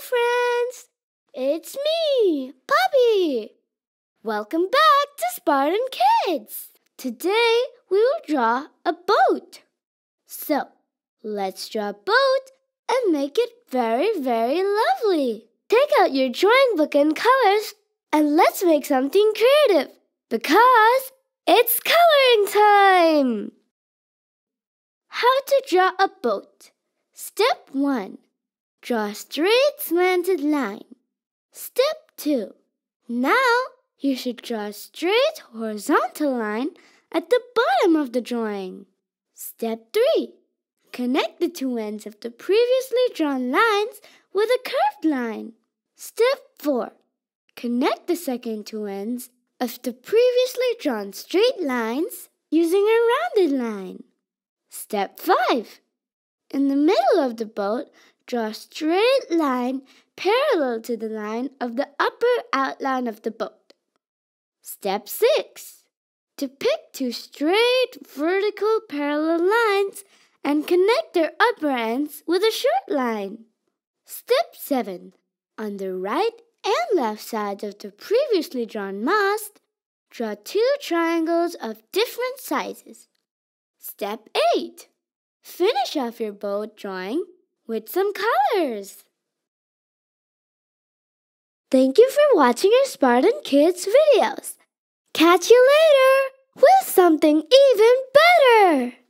friends! It's me, Poppy! Welcome back to Spartan Kids! Today we will draw a boat. So, let's draw a boat and make it very, very lovely. Take out your drawing book and colors and let's make something creative because it's coloring time! How to draw a boat. Step 1. Draw a straight slanted line. Step 2. Now you should draw a straight horizontal line at the bottom of the drawing. Step 3. Connect the two ends of the previously drawn lines with a curved line. Step 4. Connect the second two ends of the previously drawn straight lines using a rounded line. Step 5. In the middle of the boat, draw a straight line parallel to the line of the upper outline of the boat. Step 6. Depict two straight vertical parallel lines and connect their upper ends with a short line. Step 7. On the right and left sides of the previously drawn mast, draw two triangles of different sizes. Step 8. Finish off your boat drawing with some colors. Thank you for watching our Spartan Kids videos. Catch you later with something even better!